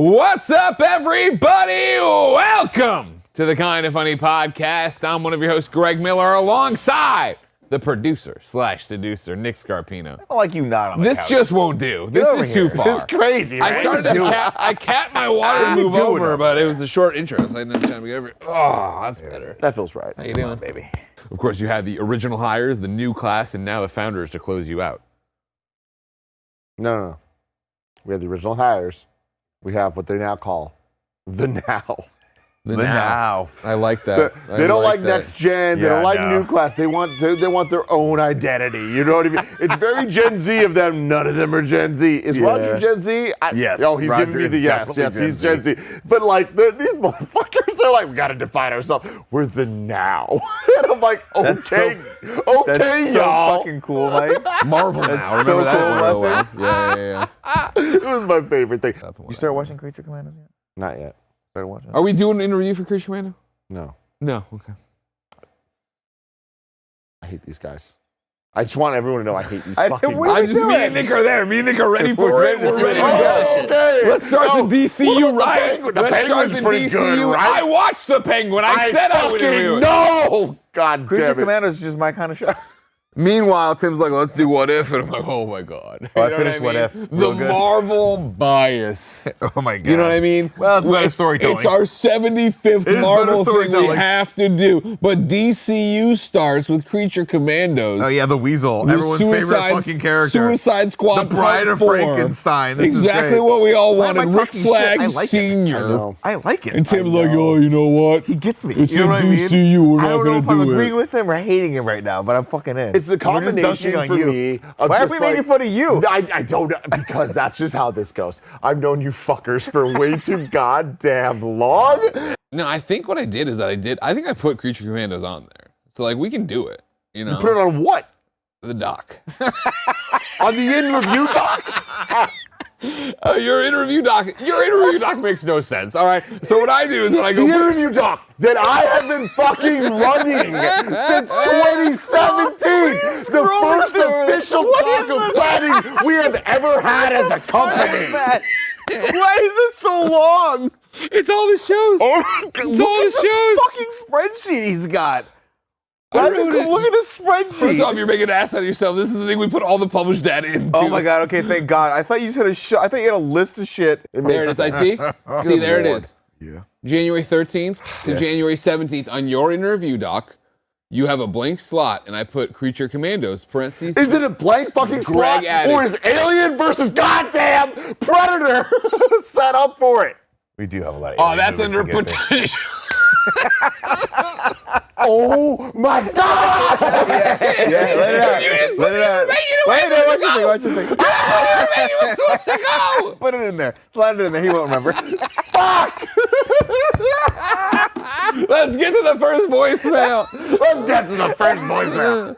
What's up, everybody? Welcome to the Kinda Funny podcast. I'm one of your hosts, Greg Miller, alongside the producer/seducer, Nick Scarpino. I don't like you not on the This couch. just won't do. This is too far. It's crazy, right? I started to cat my water to move over, but it was a short intro, so I didn't have time to get over it. Oh, that's better. That feels right. How you doing, baby? Of course, you had the original hires, the new class, and now the founders to close you out. No. We have the original hires. We have what they now call the now. The now. I like that. They don't like that. next gen. They don't like new class. They want their own identity. You know what I mean? It's very Gen Z of them. None of them are Gen Z. Is Roger Gen Z? Yes. Oh, he's Roger giving me the is yes. Yes, definitely he's Gen Z. But like these motherfuckers, they're like, we got to define ourselves. We're the now. And I'm like, okay, That's so y'all. fucking cool, Mike. Marvel now. That's Remember so that? cool, Real Leslie. well. Yeah. It was my favorite thing. You started watching Creature Commandos yet? Not yet. Started watching. Are we doing an interview for Creature Commando? No. No. Okay. I hate these guys. I just want everyone to know I hate these I- fucking what are we Me doing? and Nick are there. Me and Nick are ready for We're it. ready to We're ready to do go. it. Okay. Let's start Oh, the DCU what about the right. Penguin? The Let's start Penguin's the pretty DCU. good, right? I watched the Penguin. I said I would review it. No! God Creature damn it. Commandos is just my kind of show. Meanwhile, Tim's like, let's do What If, and I'm like, oh my god. Oh, I You know finished what What mean? If. The Real good. Marvel bias. Oh my god. You know what I mean? Well, it's better storytelling. It's our 75th It is Marvel better thing we storytelling. have to do. But DCU starts with Creature Commandos. Oh yeah, the Weasel. The Everyone's favorite fucking character. Suicide Squad. The Bride Part of 4. Frankenstein. This exactly is great. what we all Why am I wanted. Rick talking shit? Flag I like it. Sr. I like it. And Tim's I like, know. oh, you know what? He gets me. It's You know a what I mean? DCU. We're I not don't know going if to I'm do agreeing it. with him or hating him right now, but I'm fucking in. It's the We're just combination dunking on for you. me of Why are just we like, making fun of you? I don't know, because that's just how this goes. I've known you fuckers for way too goddamn long. No, I think what I did is that I think I put Creature Commandos on there. So, like, we can do it. You know? You put it on what? The doc. On the in-review doc? Your interview doc makes no sense, all right? So what I do is when I The go... interview doc that I have been fucking running since 2017. The first official talk of planning we have ever had as a company. Why is it so long? It's all the shows. Oh my god! It's Look all at the this fucking spreadsheet he's got. I wrote it. Look at this First spreadsheet. off, you're making an ass out of yourself. This is the thing we put all the published data into. Oh my god! Okay, thank God. I thought you said I thought you had a list of shit. There it is. I see. See, there it is. Yeah. January 13th to January 17th on your interview doc. You have a blank slot, and I put Creature Commandos, parentheses. Is it a blank fucking slot, added. or is Alien versus goddamn Predator set up for it? We do have a lot of. Oh, alien that's movies under to get through. potential. Oh my god! Yeah, let it out. Let it out. Wait, watch your thing. Put it in there. Slide it in there. He won't remember. Fuck! Let's get to the first voicemail. Let's get to the first voicemail.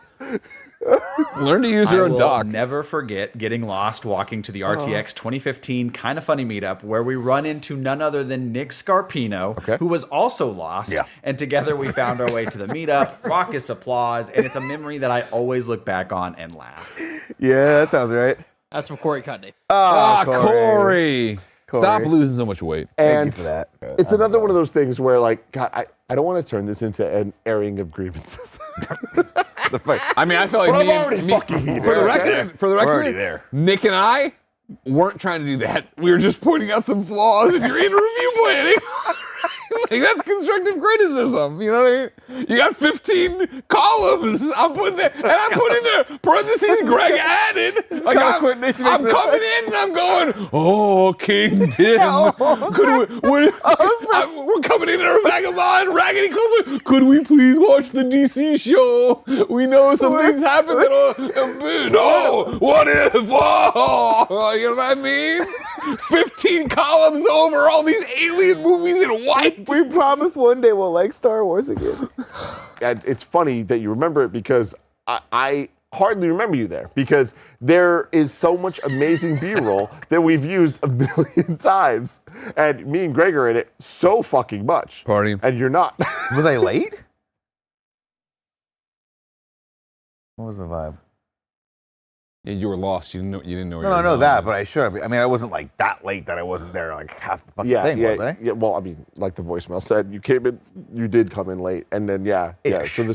Learn to use your I own will doc. never forget getting lost walking to the RTX 2015 Kinda Funny meetup where we run into none other than Nick Scarpino, who was also lost. Yeah. And together we found our way to the meetup, raucous applause, and it's a memory that I always look back on and laugh. Yeah, that sounds right. That's from Corey Cudney. Ah, Corey. Corey. Stop losing so much weight. Thank And you for that. it's another one of those things where, like, God, I don't want to turn this into an airing of grievances. The fight. I mean, I felt like But I'm me, already me fucking heated. for the Okay. record, We're already there. Nick and I weren't trying to do that. We were just pointing out some flaws in your interview planning. Like, that's constructive criticism. You know what I mean? You got 15 columns. I'm putting there, and I'm putting there parentheses Greg added. Like, I'm coming in and I'm going, oh, King Tim. We're coming in our vagabond, raggedy clothes. Like, could we please watch the DC show? We know some things happen that no, what if? Oh, you know what I mean? 15 columns over all these alien movies in white. We promise one day we'll like Star Wars again. And it's funny that you remember it because I hardly remember you there because there is so much amazing B-roll that we've used a million times. And me and Greg are in it so fucking much. Party. And you're not. Was I late? What was the vibe? Yeah, you were lost. You didn't know where No, you I were know going. that, but I should have. I mean, I wasn't like that late that I wasn't there like half the fucking thing, was I? Yeah. Well, I mean, like the voicemail said, you did come in late, and then yeah. Ish. So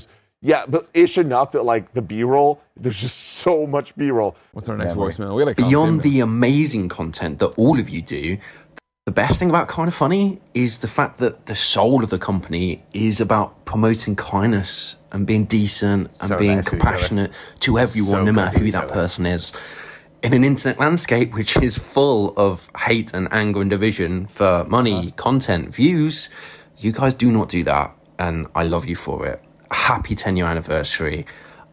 but ish enough that like the B-roll, there's just so much B-roll. What's our next voicemail? We gotta come Beyond to the amazing content that all of you do, the best thing about Kind of Funny is the fact that the soul of the company is about promoting kindness and being decent and So being nice to each compassionate to everyone, So no good matter to who each that other. person is. In an internet landscape which is full of hate and anger and division for money, content, views, you guys do not do that, and I love you for it. Happy 10-year anniversary.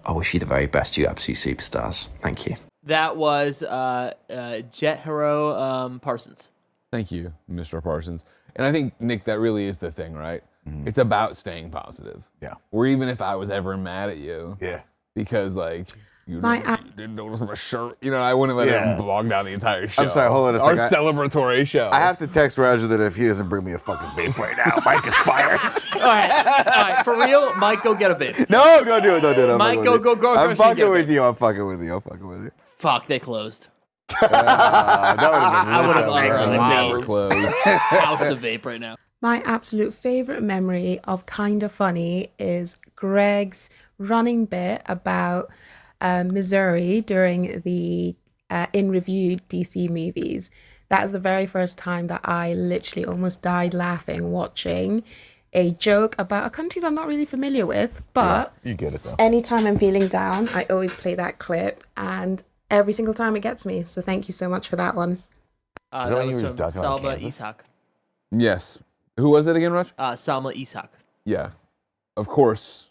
I wish you the very best, you absolute superstars. Thank you. That was Jet Hero Parsons. Thank you, Mr. Parsons. And I think, Nick, that really is the thing, right? It's about staying positive. Yeah. Or even if I was ever mad at you, Yeah. because like you My didn't notice my shirt, I wouldn't let Yeah. it bog down the entire show. I'm sorry, hold on a Our second. celebratory show. I have to text Roger that if he doesn't bring me a fucking vape right now, Mike is fired. All right, for real, Mike, go get a vape. No, don't do it. Don't do it. I'm Mike, fucking with go, you. go, go, I'm go, fucking get with it. you. I'm fucking with you. I'm fucking with you. Fuck, they closed. That would have been I would have lit, though. angrily close. house the vape right now. My absolute favorite memory of Kinda Funny is Greg's running bit about Missouri during the in review DC movies. That is the very first time that I literally almost died laughing watching a joke about a country that I'm not really familiar with, but You get it, though. anytime I'm feeling down, I always play that clip, and every single time it gets me. So thank you so much for that one. that That when was you were from talking about Salma Kansas? Ishak. Yes. Who was it again, Raj? Salma Ishak. Yeah. Of course,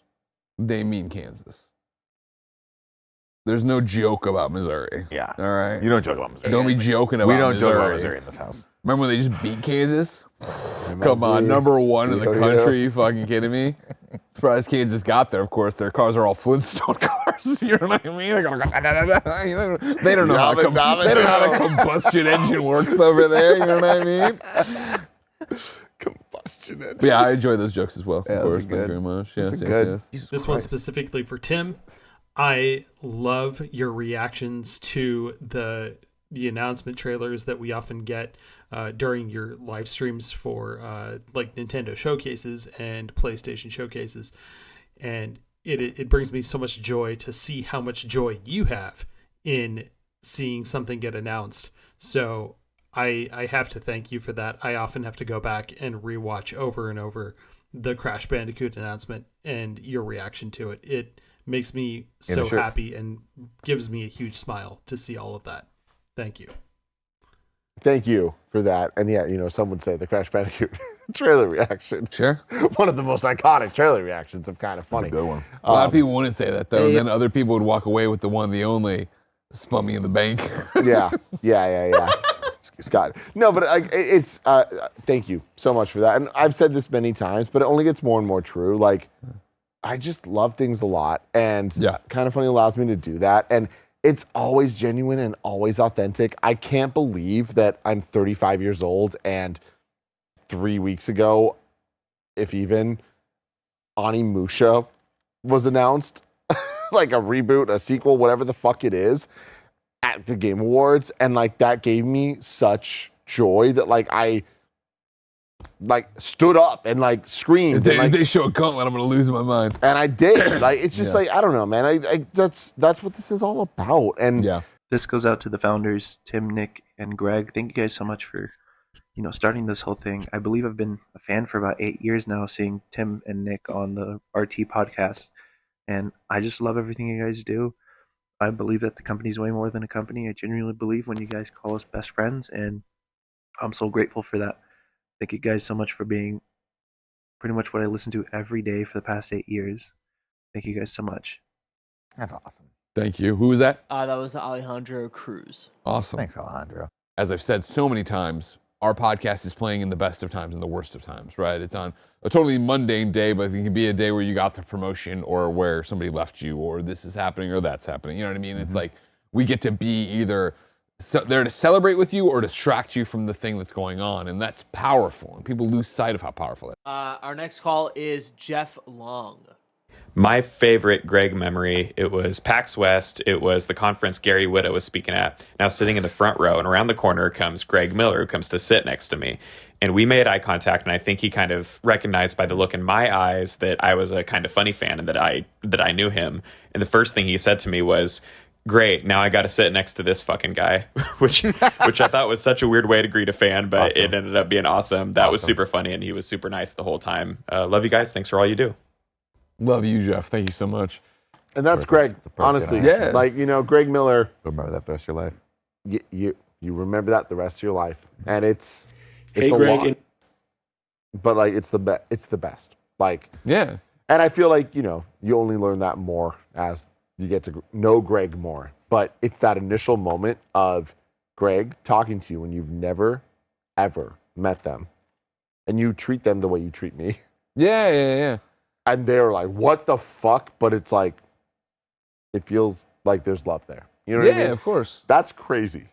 they mean Kansas. There's no joke about Missouri. Yeah. All right. You don't joke about Missouri. Don't be joking about We don't Missouri. joke about Missouri in this house. Remember when they just beat Kansas? Come on, number one in the country. You fucking kidding me? Surprised Kansas got there. Of course, their cars are all Flintstone cars. You know what I mean? They don't know how they don't know how a combustion engine works over there. You know what I mean? Combustion engine. But yeah, I enjoy those jokes as well. Yeah, Of those course, are thank you good. very much. Those Yes, are yes, good. yes. This one's specifically for Tim. I love your reactions to the announcement trailers that we often get during your live streams for like Nintendo showcases and PlayStation showcases, and it brings me so much joy to see how much joy you have in seeing something get announced. So I have to thank you for that. I often have to go back and rewatch over and over the Crash Bandicoot announcement and your reaction to it. It makes me so happy and gives me a huge smile to see all of that. Thank you. Thank you for that. And yeah, some would say the Crash Bandicoot trailer reaction. Sure. One of the most iconic trailer reactions of Kind of Funny. Good one. A lot of people wouldn't say that though, and then other people would walk away with the one, the only, Spummy in the bank. Yeah. Scott. No, but it's thank you so much for that. And I've said this many times, but it only gets more and more true. Like, I just love things a lot, and Kind of Funny allows me to do that. And it's always genuine and always authentic. I can't believe that I'm 35 years old, and 3 weeks ago, if even, Onimusha was announced, like a reboot, a sequel, whatever the fuck it is, at the Game Awards, and like that gave me such joy that like I stood up and like screamed. If they show a gauntlet, I'm gonna lose my mind. And I did. Like it's just like I don't know, man. I that's what this is all about. And This goes out to the founders, Tim, Nick, and Greg. Thank you guys so much for starting this whole thing. I believe I've been a fan for about 8 years now, seeing Tim and Nick on the RT podcast, and I just love everything you guys do. I believe that the company's way more than a company. I genuinely believe when you guys call us best friends, and I'm so grateful for that. Thank you guys so much for being pretty much what I listen to every day for the past 8 years. Thank you guys so much. That's awesome. Thank you. Who was that? That was Alejandro Cruz. Awesome. Thanks, Alejandro. As I've said so many times, our podcast is playing in the best of times and the worst of times, right? It's on a totally mundane day, but it can be a day where you got the promotion or where somebody left you or this is happening or that's happening. You know what I mean? It's like we get to be either there to celebrate with you or distract you from the thing that's going on, and that's powerful, and people lose sight of how powerful it is. Our next call is Jeff Long. My favorite Greg memory, it was PAX West. It was the conference Gary Whitta was speaking at. And I was sitting in the front row, and around the corner comes Greg Miller, who comes to sit next to me. And we made eye contact, and I think he kind of recognized by the look in my eyes that I was a Kind of Funny fan and that I knew him. And the first thing he said to me was, "Great, now I got to sit next to this fucking guy," which I thought was such a weird way to greet a fan, but it ended up being awesome. That was super funny, and he was super nice the whole time. Love you guys. Thanks for all you do. Love you, Jeff. Thank you so much. And that's Greg, honestly. Yeah. Like, Greg Miller. Remember that the rest of your life. You remember that the rest of your life. And it's Hey, a Greg, lot. But, like, it's the best. Like, Yeah. and I feel like, you only learn that more as you get to know Greg more. But it's that initial moment of Greg talking to you when you've never, ever met them. And you treat them the way you treat me. Yeah. And they're like, what the fuck? But it's like, it feels like there's love there. You know what I mean? Yeah, of course. That's crazy.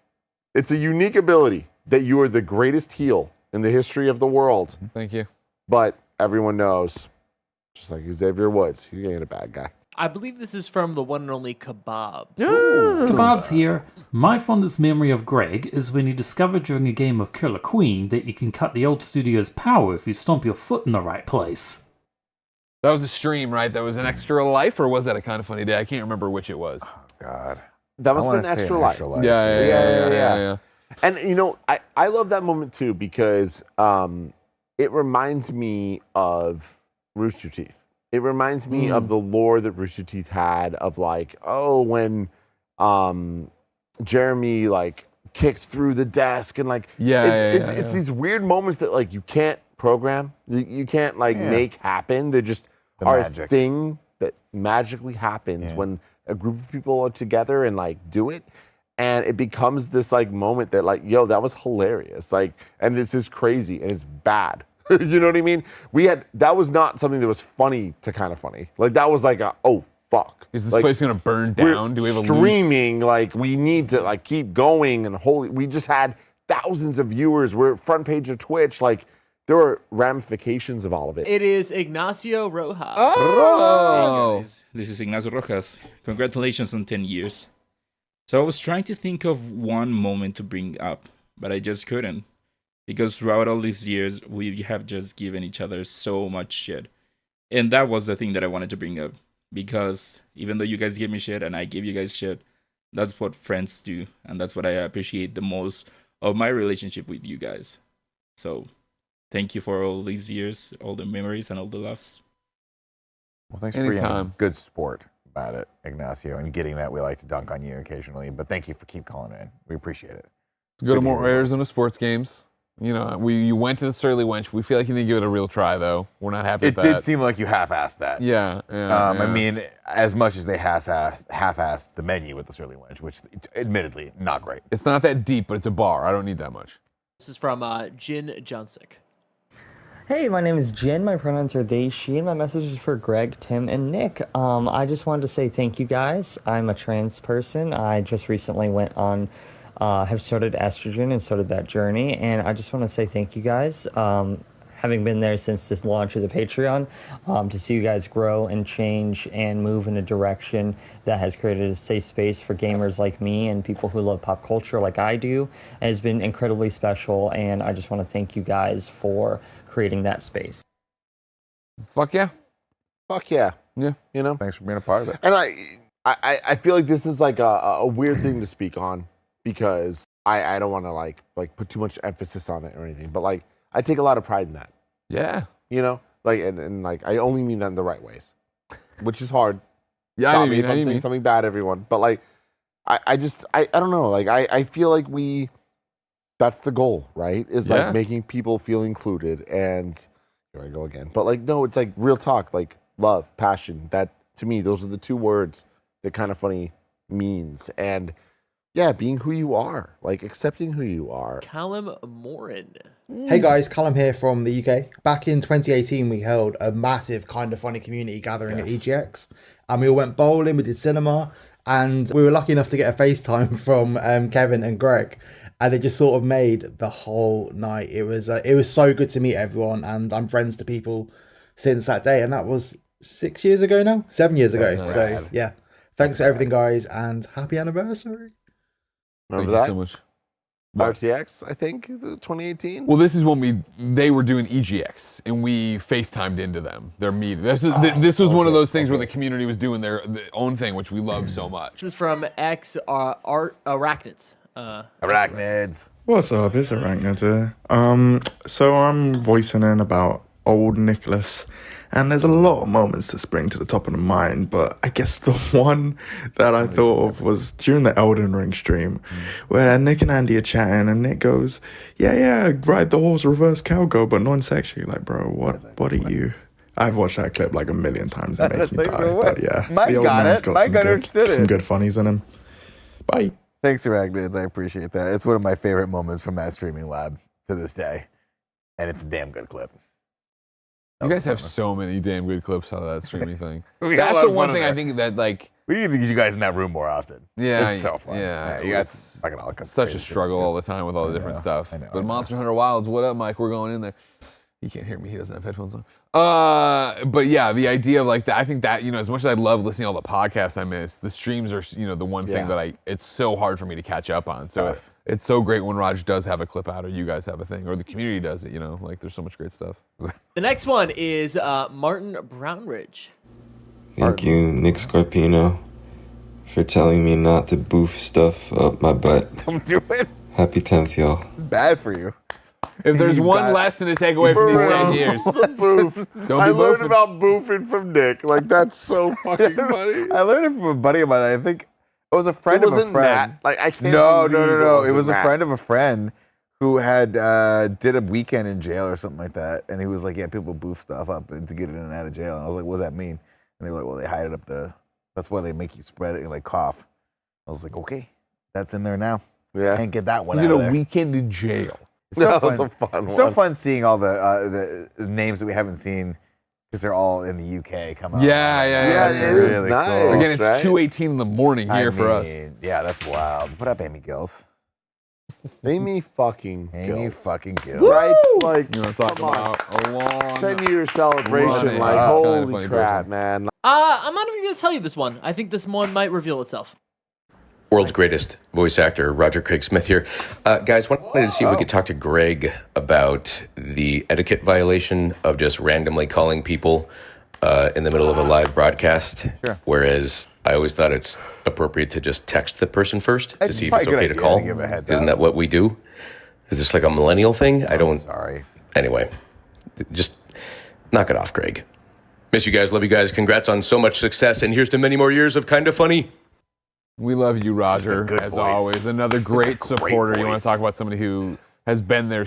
It's a unique ability that you are the greatest heel in the history of the world. Thank you. But everyone knows, just like Xavier Woods, he ain't a bad guy. I believe this is from the one and only Kebab. Kebab's here. My fondest memory of Greg is when he discovered during a game of Killer Queen that you can cut the old studio's power if you stomp your foot in the right place. That was a stream, right? That was an extra life, or was that a Kind of Funny day? I can't remember which it was. Oh, God. That must I have wanna been say extra an life. extra life. Yeah. And I love that moment too because it reminds me of Rooster Teeth. It reminds me of the lore that Rooster Teeth had of like, when Jeremy like kicked through the desk and like it's these weird moments that like you can't program, you can't like make happen. They just are a thing that magically happens when a group of people are together and like do it. And it becomes this like moment that like, that was hilarious. Like, and this is crazy and it's bad. You know what I mean? That was not something that was funny to Kind of Funny. Like that was like oh fuck. Is this like, place gonna burn down? Do we have a streaming? Like we need to like keep going and we just had thousands of viewers. We're front page of Twitch. Like there were ramifications of all of it. It is Ignacio Rojas. Oh! This is Ignacio Rojas. Congratulations on 10 years. So I was trying to think of one moment to bring up, but I just couldn't. Because throughout all these years, we have just given each other so much shit. And that was the thing that I wanted to bring up. Because even though you guys give me shit and I give you guys shit, that's what friends do. And that's what I appreciate the most of my relationship with you guys. So thank you for all these years, all the memories and all the laughs. Well, thanks for being a good sport about it, Ignacio, and getting that. We like to dunk on you occasionally, but thank you for keep calling in. We appreciate it. Go to more Arizona sports games. You went to the Surly Wench. We feel like you didn't give it a real try, though. We're not happy with that. It did seem like you half-assed that. Yeah. I mean, as much as they half-assed the menu with the Surly Wench, which admittedly, not great. It's not that deep, but it's a bar. I don't need that much. This is from Jin Junsik. Hey, my name is Jin. My pronouns are they, she, and my message is for Greg, Tim, and Nick. I just wanted to say thank you guys. I'm a trans person. I just recently went on, have started estrogen and started that journey, and I just want to say thank you guys. Having been there since this launch of the Patreon, to see you guys grow and change and move in a direction that has created a safe space for gamers like me and people who love pop culture like I do has been incredibly special, and I just want to thank you guys for creating that space. Fuck yeah. Fuck yeah. Yeah. Thanks for being a part of it. And I feel like this is like a weird thing to speak on because I don't want to like put too much emphasis on it or anything, but like I take a lot of pride in that. Yeah. Like and like I only mean that in the right ways, which is hard. Yeah, Stop me if I'm saying something bad, everyone. But like I don't know. Like I feel like that's the goal, right? Is like making people feel included. And here I go again. But like no, it's like real talk, like love, passion. That to me, those are the two words that Kind of Funny means. And yeah, being who you are, like accepting who you are. Callum Morin. Hey guys, Callum here from the UK. Back in 2018, we held a massive Kind of Funny community gathering at EGX. And we all went bowling, we did cinema, and we were lucky enough to get a FaceTime from Kevin and Greg. And it just sort of made the whole night. It was so good to meet everyone, and I'm friends to people since that day. And that was 6 years ago now, 7 years ago. That's So rad. yeah, thanks for everything, guys, and happy anniversary. Remember Thank that? you so much. RTX, I think, 2018. Well, this is when they were doing EGX, and we FaceTimed into them. Their meeting. This was one of those things where the community was doing their own thing, which we love so much. This is from Arachnids. Arachnids. What's up? It's Arachnid here. So I'm voicing in about old Nicholas, and there's a lot of moments to spring to the top of the mind, but I guess the one that I thought of was during the Elden Ring stream, where Nick and Andy are chatting, and Nick goes, yeah, ride the horse, reverse cowgirl, but non-sexually. Like, bro, what are you? I've watched that clip like a million times. It makes me die. But yeah, Mike the old got man's it. got Mike understood some it. good funnies in him. Bye. Thanks, Arachnids. I appreciate that. It's one of my favorite moments from that streaming lab to this day. And it's a damn good clip. You guys have so many damn good clips out of that streaming thing. We got a That's lot the of one fun thing in I there. think that like We need to get you guys in that room more often. Yeah, It's so fun. Yeah, you guys it's fucking all such a struggle all the time with all the different stuff. But Monster Hunter Wilds, what up, Mike? We're going in there. He can't hear me. He doesn't have headphones on. But yeah, the idea of like that, I think that, as much as I love listening to all the podcasts I miss, the streams are, the one thing that it's so hard for me to catch up on. So it's so great when Raj does have a clip out or you guys have a thing or the community does it, like there's so much great stuff. The next one is Martin Brownridge. Thank you, Nick Scarpino, for telling me not to boof stuff up my butt. Don't do it. Happy 10th, y'all. Bad for you. If there's one lesson to take away from these 10 years, Boof. don't I be learned boofing. about boofing from Nick. Like, that's so fucking funny. I learned it from a buddy of mine. I think it was a friend of a wasn't friend. Matt. Like, I can't No. believe It wasn't was a Matt. friend of a friend who had did a weekend in jail or something like that. And he was like, yeah, people boof stuff up to get it in and out of jail. And I was like, what does that mean? And they were like, well, they hide it up that's why they make you spread it and like cough. I was like, okay, that's in there now. Yeah. Can't get that one You out did of a there. weekend in jail. It's so That fun. was a fun So one. fun seeing all the names that we haven't seen because they're all in the UK come out. Yeah. Yeah, That's it is really nice. cool. Again, it's right? 2:18 in the morning here for us. Yeah, that's wild. What up, Amy Gills? Amy fucking Amy Gills. fucking Gills. Right? Like, You want to talk come on. about a long 10-year celebration. Running. Like, Kind of holy funny crap, person. man. I'm not even going to tell you this one. I think this one might reveal itself. World's greatest voice actor, Roger Craig Smith here. Guys, wanted to see if we could talk to Greg about the etiquette violation of just randomly calling people in the middle of a live broadcast. Sure. Whereas I always thought it's appropriate to just text the person first to It's see if probably it's a good okay to idea call. to give a heads Isn't up. that what we do? Is this like a millennial thing? I don't. Sorry. Anyway, just knock it off, Greg. Miss you guys, love you guys. Congrats on so much success, and here's to many more years of Kinda Funny. We love you, Roger, good as voice. always. Another great supporter. You want voice. to talk about somebody who has been there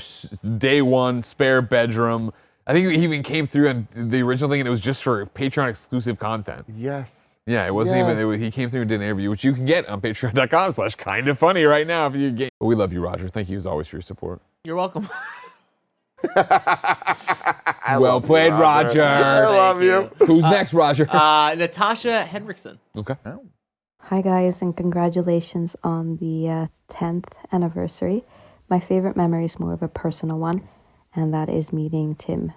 day one, spare bedroom. I think he even came through on the original thing, and it was just for Patreon exclusive content. Yes. Yeah, it wasn't even. He came through and did an interview, which you can get on patreon.com/kindafunny right now if you get. But we love you, Roger. Thank you as always for your support. You're welcome. Well played, Roger. I love you. Who's next, Roger? Natasha Henriksen. Okay. Hi, guys, and congratulations on the 10th anniversary. My favorite memory is more of a personal one, and that is meeting Tim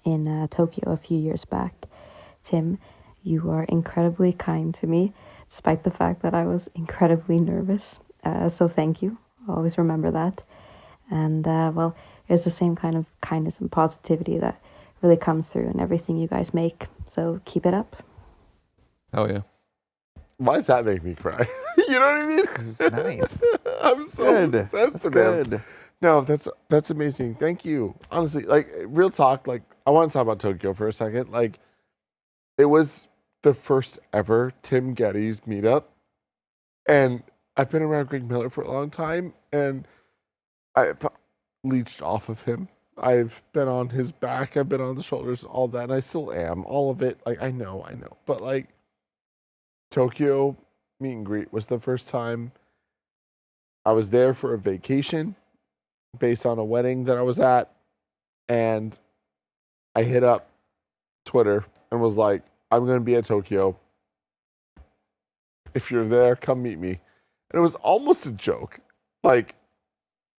in Tokyo a few years back. Tim, you are incredibly kind to me, despite the fact that I was incredibly nervous. So thank you. I'll always remember that. And, well, it's the same kind of kindness and positivity that really comes through in everything you guys make. So keep it up. Hell yeah. Why does that make me cry? You know what I mean? It's nice. I'm so Good. sensitive. That's good. No, that's amazing. Thank you. Honestly, like, real talk, like, I want to talk about Tokyo for a second. Like, it was the first ever Tim Geddes meetup. And I've been around Greg Miller for a long time, and I leached off of him. I've been on his back. I've been on the shoulders, all that, and I still am. All of it. Like, I know. But, like, Tokyo meet and greet was the first time I was there for a vacation based on a wedding that I was at, and I hit up Twitter and was like, I'm going to be at Tokyo. If you're there, come meet me. And it was almost a joke. Like,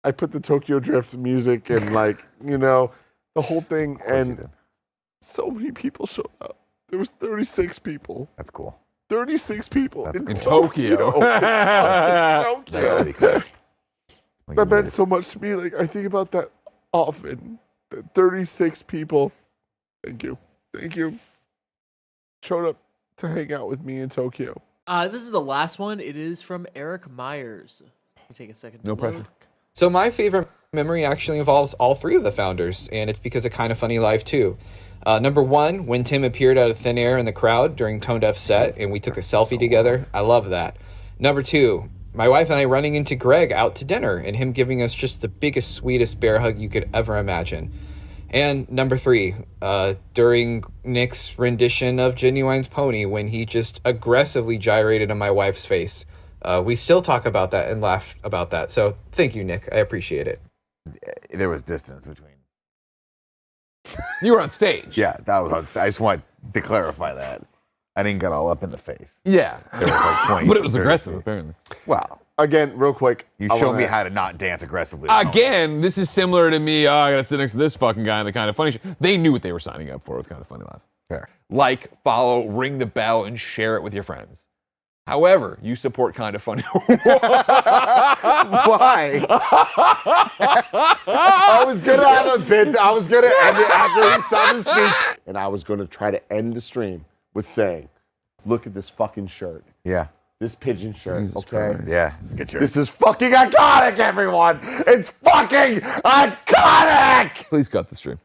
I put the Tokyo Drift music and, like, the whole thing, and so many people showed up. There was 36 people. That's cool. 36 people That's in cool. Tokyo. That's pretty cool. That meant so much to me. Like I think about that often. 36 people. Thank you. Showed up to hang out with me in Tokyo. This is the last one. It is from Eric Myers. We'll take a second. No pressure. So my favorite memory actually involves all three of the founders, and it's because of Kind of Funny Live too. Number one, when Tim appeared out of thin air in the crowd during Tone Deaf set, and we took a selfie together. I love that. Number two, my wife and I running into Greg out to dinner, and him giving us just the biggest, sweetest bear hug you could ever imagine. And number three, during Nick's rendition of Genuine's Pony, when he just aggressively gyrated on my wife's face. We still talk about that and laugh about that. So thank you, Nick. I appreciate it. There was distance between. You were on stage. Yeah, that was on stage. I just want to clarify that. I didn't get all up in the face. Yeah. There was like 20. But it was 30 aggressive, feet. apparently. Well, again, real quick. You showed me how to not dance aggressively. Again, this is similar to me. I gotta sit next to this fucking guy in the Kind of Funny show. They knew what they were signing up for with Kind of Funny Live. Fair. Like, follow, ring the bell, and share it with your friends. However, you support Kind of Funny. Why? I was gonna have a bit. I was gonna end it after he stopped his speech, and I was gonna try to end the stream with saying, "Look at this fucking shirt. Yeah. This pigeon shirt. Jesus okay. Christ. Yeah, it's a good shirt. This is fucking iconic, everyone. It's fucking iconic." Please cut the stream.